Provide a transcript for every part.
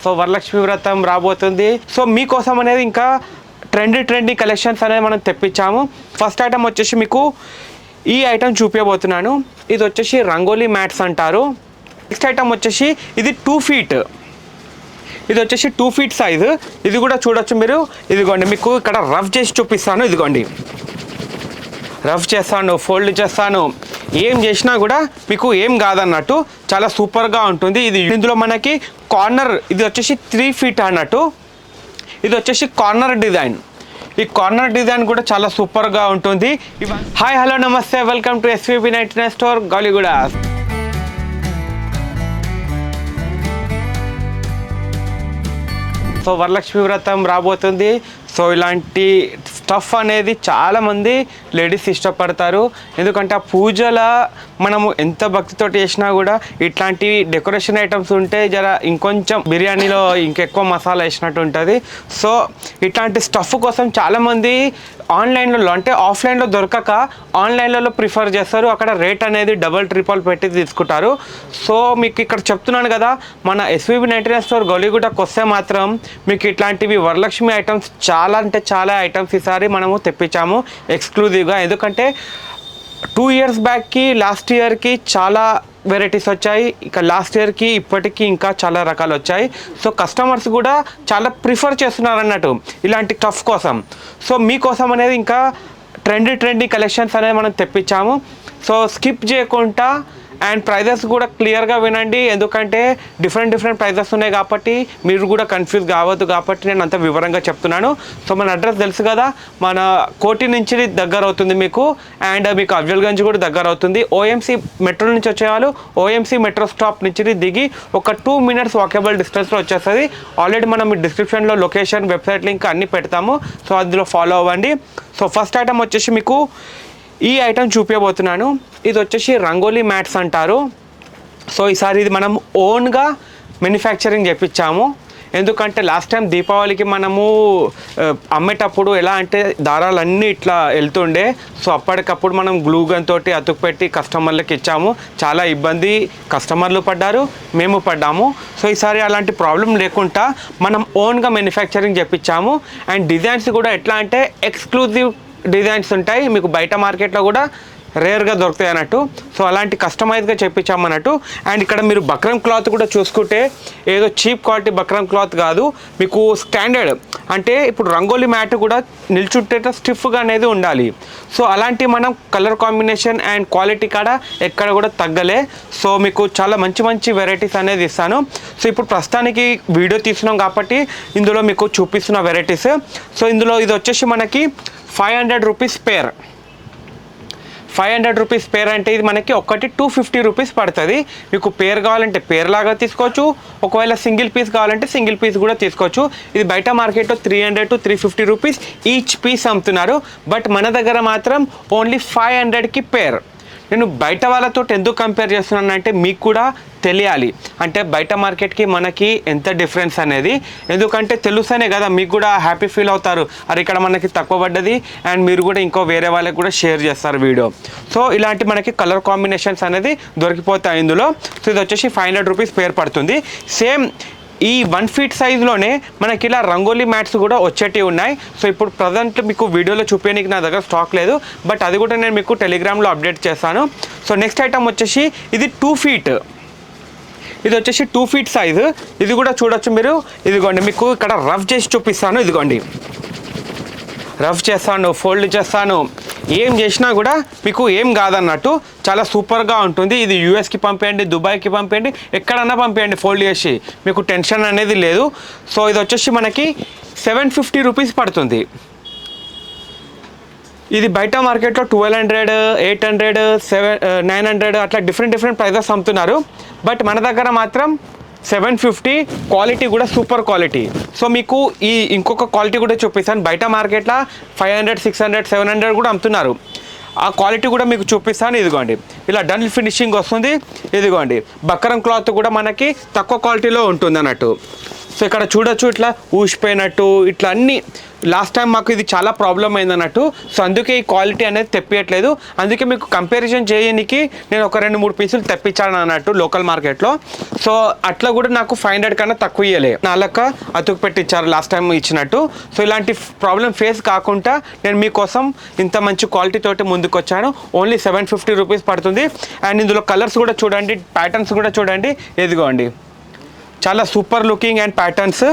So Varalakshmi వ్రతం రాబోతుంది. So మీకోసం అనేది ఇంకా ట్రెండీ కలెక్షన్స్ అనేది మనం తెప్పించాము. ఫస్ట్ ఐటమ్ వచ్చేసి మీకు ఈ ఐటమ్ చూపించబోతున్నాను. ఇది వచ్చేసి రంగోలీ మ్యాట్స్ అంటారు. నెక్స్ట్ ఐటమ్ వచ్చేసి ఇది 2 feet, ఇది వచ్చేసి 2 feet సైజు. ఇది కూడా చూడొచ్చు మీరు. ఇదిగోండి మీకు ఇక్కడ రఫ్ చేసి చూపిస్తాను. ఇదిగోండి రఫ్ చేస్తాను, ఫోల్డ్ చేస్తాను, ఏం చేసినా కూడా మీకు ఏం కాదన్నట్టు చాలా సూపర్గా ఉంటుంది. ఇది ఇందులో మనకి కార్నర్, ఇది వచ్చేసి 3 feet అన్నట్టు. ఇది వచ్చేసి కార్నర్ డిజైన్. ఈ కార్నర్ డిజైన్ కూడా చాలా సూపర్గా ఉంటుంది. హాయ్ హలో నమస్తే, welcome to SVP 99 store Gowliguda. So Varalakshmi వ్రతం రాబోతుంది. సో ఇలాంటి స్టఫ్ అనేది చాలామంది లేడీస్ ఇష్టపడతారు. ఎందుకంటే ఆ పూజల మనము ఎంత భక్తితోటి చేసినా కూడా ఇట్లాంటి డెకరేషన్ ఐటమ్స్ ఉంటే జర ఇంకొంచెం బిర్యానీలో ఇంకెక్కువ మసాలా వేసినట్టు ఉంటుంది. సో ఇట్లాంటి స్టఫ్ కోసం చాలామంది ఆన్లైన్లో అంటే ఆఫ్లైన్లో దొరకక ఆన్లైన్లలో ప్రిఫర్ చేస్తారు. అక్కడ రేట్ అనేది డబల్ ట్రిపుల్ పెట్టి తీసుకుంటారు. సో మీకు ఇక్కడ చెప్తున్నాను కదా, మన ఎస్వీపీ 99 స్టోర్ గౌలిగూడకు వస్తే మాత్రం మీకు ఇట్లాంటివి వరలక్ష్మి ఐటమ్స్ చాలా అంటే చాలా ఐటమ్స్ ఈసారి మనము తెప్పించాము ఎక్స్క్లూజివ్గా. ఎందుకంటే 2 years బ్యాక్కి లాస్ట్ ఇయర్కి చాలా వెరైటీస్ వచ్చాయి. ఇక లాస్ట్ ఇయర్కి ఇప్పటికీ ఇంకా చాలా రకాలు వచ్చాయి. సో కస్టమర్స్ కూడా చాలా ప్రిఫర్ చేస్తున్నారు అన్నట్టు ఇలాంటి టఫ్ కోసం. సో మీకోసం అనేది ఇంకా ట్రెండీ కలెక్షన్స్ అనేది మనం తెప్పించాము. సో స్కిప్ చేయకుండా అండ్ ప్రైజెస్ కూడా క్లియర్గా వినండి. ఎందుకంటే డిఫరెంట్ ప్రైజెస్ ఉన్నాయి కాబట్టి మీరు కూడా కన్ఫ్యూజ్ కావద్దు. కాబట్టి నేను అంత వివరంగా చెప్తున్నాను. సో మన అడ్రస్ తెలుసు కదా, మన కోటి నుంచి దగ్గర అవుతుంది మీకు, అండ్ మీకు అఫ్జల్గంజ్ కూడా దగ్గర అవుతుంది. ఓఎంసీ మెట్రో నుంచి వచ్చేవాళ్ళు ఓఎంసీ మెట్రో స్టాప్ నుంచి దిగి ఒక 2 minutes వాకబుల్ డిస్టెన్స్లో వచ్చేస్తుంది. ఆల్రెడీ మనం డిస్క్రిప్షన్లో లొకేషన్, వెబ్సైట్ లింక్ అన్నీ పెడతాము. సో అందులో ఫాలో అవ్వండి. సో ఫస్ట్ ఐటమ్ వచ్చేసి మీకు ఈ ఐటమ్ చూపించబోతున్నాను. ఇది వచ్చేసి రంగోలీ మ్యాట్స్ అంటారు. సో ఈసారి ఇది మనం ఓన్గా మ్యానుఫ్యాక్చరింగ్ చేయించాము. ఎందుకంటే లాస్ట్ టైం దీపావళికి మనము అమ్మేటప్పుడు ఎలా అంటే దారాలన్నీ ఇట్లా వెళ్తుండే. సో అప్పటికప్పుడు మనం గ్లూ గన్ తోటి అతుకుపెట్టి కస్టమర్లకు ఇచ్చాము. చాలా ఇబ్బంది కస్టమర్లు పడ్డారు, మేము పడ్డాము. సో ఈసారి అలాంటి ప్రాబ్లం లేకుండా మనం ఓన్గా మ్యానుఫ్యాక్చరింగ్ చేయించాము. అండ్ డిజైన్స్ కూడా ఎట్లా అంటే ఎక్స్క్లూజివ్ డిజైన్స్ ఉంటాయి, మీకు బయట మార్కెట్లో కూడా రేర్గా దొరుకుతాయి అన్నట్టు. సో అలాంటి కస్టమైజ్గా చేయించామన్నట్టు. అండ్ ఇక్కడ మీరు బక్రం క్లాత్ కూడా చూసుకుంటే ఏదో చీప్ క్వాలిటీ బక్రం క్లాత్ కాదు, మీకు స్టాండర్డ్. అంటే ఇప్పుడు రంగోలీ మ్యాట్ కూడా నిల్చుంటే స్టిఫ్గా అనేది ఉండాలి. సో అలాంటి మనం కలర్ కాంబినేషన్ అండ్ క్వాలిటీ కాడ ఎక్కడ కూడా తగ్గలే. సో మీకు చాలా మంచి వెరైటీస్ అనేది ఇస్తాను. సో ఇప్పుడు ప్రస్తుతానికి వీడియో తీస్తున్నాం కాబట్టి ఇందులో మీకు చూపిస్తున్న వెరైటీస్. సో ఇందులో ఇది వచ్చేసి మనకి 500 rupees పేర్. 500 rupees పేర్ అంటే ఇది మనకి ఒకటి 250 rupees పడుతుంది. మీకు పేర్ కావాలంటే పేర్ లాగా తీసుకోవచ్చు, ఒకవేళ సింగిల్ పీస్ కావాలంటే సింగిల్ పీస్ కూడా తీసుకోవచ్చు. ఇది బయట మార్కెట్లో 300 to 350 rupees ఈచ్ పీస్ అమ్ముతున్నారు. బట్ మన దగ్గర మాత్రం ఓన్లీ 500కి పేర్. నేను బయట వాళ్ళతో ఎందుకు కంపేర్ చేస్తున్నాను అంటే మీకు కూడా తెలియాలి, అంటే బయట మార్కెట్కి మనకి ఎంత డిఫరెన్స్ అనేది. ఎందుకంటే తెలుస్తేనే కదా మీకు కూడా హ్యాపీ ఫీల్ అవుతారు, అరే ఇక్కడ మనకి తక్కువ పడ్డది, అండ్ మీరు కూడా ఇంకో వేరే వాళ్ళకి కూడా షేర్ చేస్తారు వీడియో. సో ఇలాంటి మనకి కలర్ కాంబినేషన్స్ అనేది దొరికిపోతాయి ఇందులో. సో ఇది వచ్చేసి 500 rupees పేర్ పడుతుంది. సేమ్ ఈ 1 feet సైజులోనే మనకి ఇలా రంగోలీ మ్యాట్స్ కూడా వచ్చేటివి ఉన్నాయి. సో ఇప్పుడు ప్రజెంట్ మీకు వీడియోలో చూపించడానికి నా దగ్గర స్టాక్ లేదు, బట్ అది కూడా నేను మీకు టెలిగ్రామ్లో అప్డేట్ చేస్తాను. సో నెక్స్ట్ ఐటమ్ వచ్చేసి ఇది 2 feet, ఇది వచ్చేసి 2 feet సైజు. ఇది కూడా చూడొచ్చు మీరు. ఇదిగోండి మీకు ఇక్కడ రఫ్ చేసి చూపిస్తాను. ఇదిగోండి రఫ్ చేస్తాను, ఫోల్డ్ చేస్తాను, ఏం చేసినా కూడా మీకు ఏం కాదన్నట్టు చాలా సూపర్గా ఉంటుంది. ఇది యూఎస్కి పంపేయండి, దుబాయ్కి పంపేయండి, ఎక్కడన్నా పంపేయండి ఫోల్డ్ చేసి, మీకు టెన్షన్ అనేది లేదు. సో ఇది వచ్చేసి మనకి 750 rupees పడుతుంది. ఇది బయట మార్కెట్లో 1200, 800, 900 అట్లా డిఫరెంట్ ప్రైజెస్ అమ్ముతున్నారు. బట్ మన దగ్గర మాత్రం 750. క్వాలిటీ కూడా సూపర్ క్వాలిటీ. సో మీకు ఈ ఇంకొక క్వాలిటీ కూడా చూపిస్తాను. బయట మార్కెట్లో 500, 600, 700 కూడా అమ్ముతున్నారు. ఆ క్వాలిటీ కూడా మీకు చూపిస్తాను. ఇదిగోండి ఇలా డన్ ఫినిషింగ్ వస్తుంది. ఇదిగోండి బక్రం క్లాత్ కూడా మనకి తక్కువ క్వాలిటీలో ఉంటుంది అన్నట్టు. సో ఇక్కడ చూడొచ్చు ఇట్లా ఊసిపోయినట్టు ఇట్లా అన్నీ లాస్ట్ టైం మాకు ఇది చాలా ప్రాబ్లం అయిందన్నట్టు. సో అందుకే ఈ క్వాలిటీ అనేది తెప్పియట్లేదు. అందుకే మీకు కంపారిజన్ చేయడానికి నేను ఒక 2-3 పీసులు తెప్పించాను అన్నట్టు లోకల్ మార్కెట్లో. సో అట్లా కూడా నాకు 500 కన్నా తక్కువ ఇయ్యలే, 4 అతుకు పెట్టించారు లాస్ట్ టైం ఇచ్చినట్టు. సో ఇలాంటి ప్రాబ్లం ఫేస్ కాకుండా నేను మీకోసం ఇంత మంచి క్వాలిటీ తోటి ముందుకు వచ్చాను. ఓన్లీ 750 రూపీస్ పడుతుంది. అండ్ ఇందులో కలర్స్ కూడా చూడండి, ప్యాటర్న్స్ కూడా చూడండి, ఎదిగోండి చాలా సూపర్ లుకింగ్ అండ్ ప్యాటర్న్స్.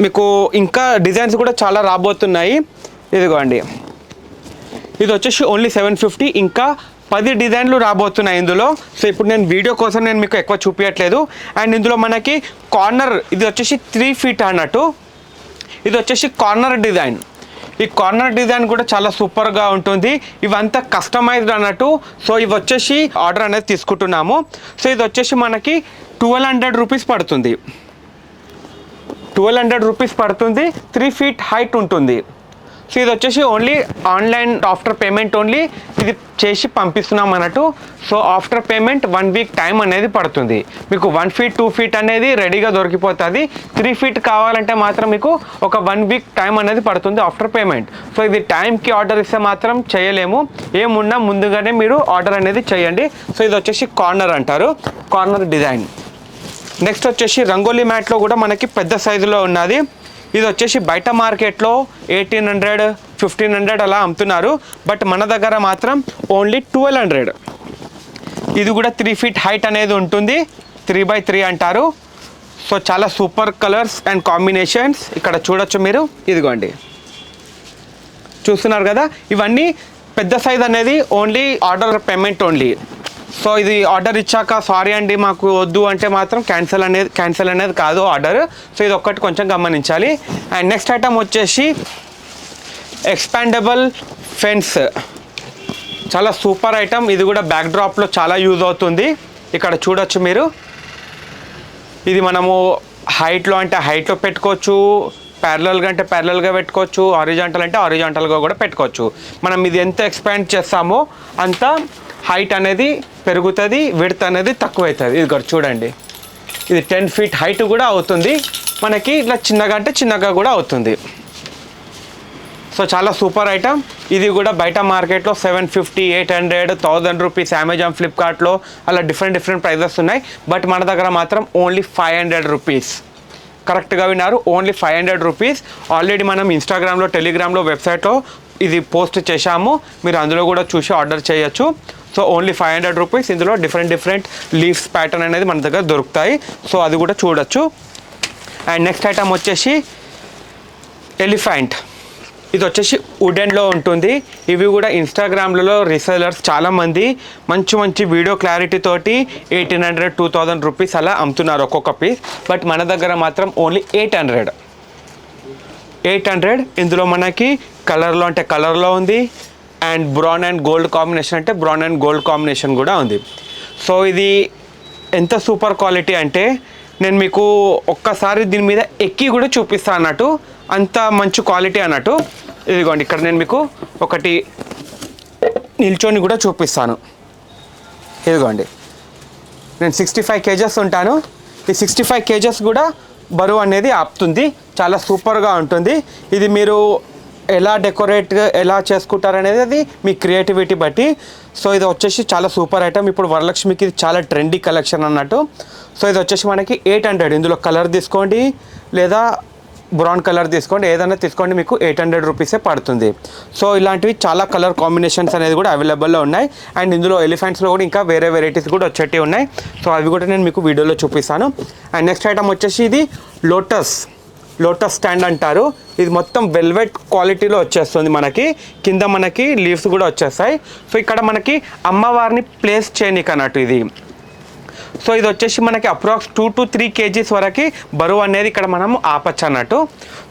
మీకు ఇంకా డిజైన్స్ కూడా చాలా రాబోతున్నాయి. ఇదిగోండి ఇది వచ్చేసి ఓన్లీ 750, ఇంకా 10 డిజైన్లు రాబోతున్నాయి ఇందులో. సో ఇప్పుడు నేను వీడియో కోసం నేను మీకు ఎక్కువ చూపించట్లేదు. అండ్ ఇందులో మనకి కార్నర్ ఇది వచ్చేసి 3 feet అన్నట్టు. ఇది వచ్చేసి కార్నర్ డిజైన్. ఈ కార్నర్ డిజైన్ కూడా చాలా సూపర్గా ఉంటుంది. ఇవంతా కస్టమైజ్డ్ అన్నట్టు. సో ఇవి వచ్చేసి ఆర్డర్ అనేది తీసుకుంటున్నాము. సో ఇది వచ్చేసి మనకి 1200 రూపీస్ పడుతుంది. 1200 రూపీస్ పడుతుంది. 3 feet హైట్ ఉంటుంది. సో ఇది వచ్చేసి only online after payment only ఇది చేసి పంపిస్తున్నాం అన్నట్టు. So after payment 1 week time అనేది పడుతుంది. మీకు 1 feet 2 feet అనేది రెడీగా దొరికిపోతుంది. 3 feet కావాలంటే మాత్రం మీకు ఒక 1 week టైం అనేది పడుతుంది ఆఫ్టర్ పేమెంట్. సో ఇది టైంకి ఆర్డర్ ఇస్తే మాత్రం చేయలేము. ఏమున్నా ముందుగానే మీరు ఆర్డర్ అనేది చేయండి. సో ఇది వచ్చేసి కార్నర్ అంటారు, కార్నర్ డిజైన్. నెక్స్ట్ వచ్చేసి రంగోలీ మ్యాట్లో కూడా మనకి పెద్ద సైజులో ఉన్నది. ఇది వచ్చేసి బయట మార్కెట్లో 1800, 1500 అలా అమ్ముతున్నారు. బట్ మన దగ్గర మాత్రం ఓన్లీ 1200. ఇది కూడా 3 feet హైట్ అనేది ఉంటుంది, 3x3 అంటారు. సో చాలా సూపర్ కలర్స్ అండ్ కాంబినేషన్స్ ఇక్కడ చూడొచ్చు మీరు. ఇదిగోండి చూస్తున్నారు కదా, ఇవన్నీ పెద్ద సైజ్ అనేది only order payment only. So ఇది ఆర్డర్ ఇచ్చాక సారీ అండి మాకు వద్దు అంటే మాత్రం క్యాన్సిల్ అనేది కాదు ఆర్డర్. సో ఇది ఒక్కటి కొంచెం గమనించాలి. అండ్ నెక్స్ట్ ఐటమ్ వచ్చేసి ఎక్స్పాండబుల్ ఫెన్స్. చాలా సూపర్ ఐటమ్. ఇది కూడా బ్యాక్ డ్రాప్లో చాలా యూజ్ అవుతుంది. ఇక్కడ చూడొచ్చు మీరు. ఇది మనము హైట్లో అంటే హైట్లో పెట్టుకోవచ్చు, ప్యారలల్గా అంటే ప్యారలల్గా పెట్టుకోవచ్చు, హారిజాంటల్ అంటే హారిజాంటల్గా కూడా పెట్టుకోవచ్చు. మనం ఇది ఎంత ఎక్స్పాండ్ చేస్తామో అంత హైట్ అనేది పెరుగుతుంది, విడ్త్ అనేది తక్కువ అవుతుంది. ఇది కూడా చూడండి, ఇది 10 feet హైట్ కూడా అవుతుంది మనకి. ఇట్లా చిన్నగా అంటే చిన్నగా కూడా అవుతుంది. సో చాలా సూపర్ ఐటమ్. ఇది కూడా బయట మార్కెట్లో 750, 800, 1000 రూపీస్, అమెజాన్, ఫ్లిప్కార్ట్లో అలా డిఫరెంట్ ప్రైజెస్ ఉన్నాయి. బట్ మన దగ్గర మాత్రం ఓన్లీ 500 రూపీస్. కరెక్ట్గా విన్నారు, ఓన్లీ 500 రూపీస్. ఆల్రెడీ మనం ఇన్స్టాగ్రామ్లో, టెలిగ్రామ్లో, వెబ్సైట్లో ఇది పోస్ట్ చేశాము. మీరు అందులో కూడా చూసి ఆర్డర్ చేయొచ్చు. So only 500 rupees. ఇందులో డిఫరెంట్ లీవ్స్ ప్యాటర్న్ అనేది మన దగ్గర దొరుకుతాయి. సో అది కూడా చూడొచ్చు. అండ్ నెక్స్ట్ ఐటమ్ వచ్చేసి ఎలిఫెంట్. ఇది వచ్చేసి వుడెన్లో ఉంటుంది. ఇవి కూడా ఇన్స్టాగ్రామ్లలో రీసెలర్స్ చాలామంది మంచి వీడియో క్లారిటీ తోటి 1800, 2000 రూపీస్ అలా అమ్ముతున్నారు ఒక్కొక్క పీస్. బట్ మన దగ్గర మాత్రం ఓన్లీ 800. ఇందులో మనకి కలర్లో అంటే కలర్లో ఉంది, and brown and gold combination అంటే బ్రౌన్ అండ్ గోల్డ్ కాంబినేషన్ కూడా ఉంది. సో ఇది ఎంత సూపర్ క్వాలిటీ అంటే నేను మీకు ఒక్కసారి దీని మీద ఎక్కి కూడా చూపిస్తాను అన్నట్టు, అంత మంచి క్వాలిటీ అన్నట్టు. ఇదిగోండి ఇక్కడ నేను మీకు ఒకటి నిల్చొని కూడా చూపిస్తాను. ఇదిగోండి నేను 65 kgs ఉంటాను. ఈ 65 kgs కూడా బరువు అనేది ఆపుతుంది. చాలా సూపర్గా ఉంటుంది. ఇది మీరు ఎలా డెకరేట్గా ఎలా చేసుకుంటారు అనేది అది మీ క్రియేటివిటీ బట్టి. సో ఇది వచ్చేసి చాలా సూపర్ ఐటమ్. ఇప్పుడు వరలక్ష్మికి ఇది చాలా ట్రెండీ కలెక్షన్ అన్నట్టు. సో ఇది వచ్చేసి మనకి 800. ఇందులో కలర్ తీసుకోండి లేదా బ్రౌన్ కలర్ తీసుకోండి, ఏదైనా తీసుకోండి, మీకు 800 రూపీసే పడుతుంది. సో ఇలాంటివి చాలా కలర్ కాంబినేషన్స్ అనేది కూడా అవైలబుల్లో ఉన్నాయి. అండ్ ఇందులో ఎలిఫెంట్స్లో కూడా ఇంకా వేరే వెరైటీస్ కూడా వచ్చేటివి ఉన్నాయి. సో అవి కూడా నేను మీకు వీడియోలో చూపిస్తాను. అండ్ నెక్స్ట్ ఐటమ్ వచ్చేసి ఇది లోటస్ స్టాండ్ అంటారు. ఇది మొత్తం వెల్వెట్ క్వాలిటీలో వచ్చేస్తుంది మనకి. కింద మనకి లీవ్స్ కూడా వచ్చేస్తాయి. సో ఇక్కడ మనకి అమ్మవారిని ప్లేస్ చేయనీకి అన్నట్టు ఇది. సో ఇది వచ్చేసి మనకి అప్రాక్స్ 2 to 3 kgs వరకు బరువు అనేది ఇక్కడ మనం ఆపచ్చు అన్నట్టు.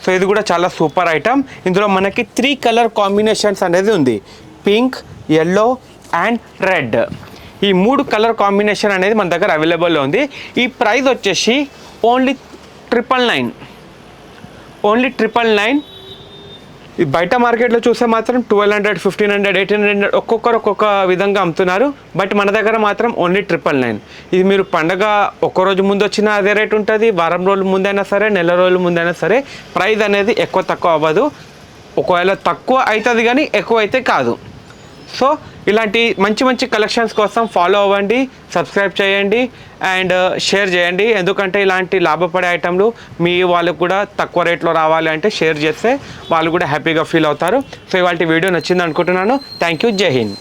సో ఇది కూడా చాలా సూపర్ ఐటమ్. ఇందులో మనకి 3 కలర్ కాంబినేషన్స్ అనేది ఉంది, పింక్, yellow అండ్ రెడ్. ఈ 3 కలర్ కాంబినేషన్ అనేది మన దగ్గర అవైలబుల్లో ఉంది. ఈ ప్రైస్ వచ్చేసి ఓన్లీ 999. ఈ బయట మార్కెట్లో చూస్తే మాత్రం 1200, 1500, 1800 ఒక్కొక్కరు ఒక్కొక్క విధంగా అమ్ముతున్నారు. బట్ మన దగ్గర మాత్రం ఓన్లీ 999. ఇది మీరు పండగ ఒక్కరోజు ముందు వచ్చినా అదే రేట్ ఉంటుంది, వారం రోజుల ముందైనా సరే, నెల రోజుల ముందైనా సరే. ప్రైస్ అనేది ఎక్కువ తక్కువ అవ్వదు. ఒకవేళ తక్కువ అవుతుంది కానీ ఎక్కువ అయితే కాదు. సో ఇలాంటి మంచి మంచి కలెక్షన్స్ కోసం ఫాలో అవ్వండి, సబ్స్క్రైబ్ చేయండి అండ్ షేర్ చేయండి. ఎందుకంటే ఇలాంటి లాభపడే ఐటెంలు మీ వాళ్ళకు కూడా తక్కువ రేట్లో రావాలి అంటే షేర్ చేస్తే వాళ్ళు కూడా హ్యాపీగా ఫీల్ అవుతారు. సో ఇవాళ వీడియో నచ్చింది అనుకుంటున్నాను. Thank you. జై హింద్.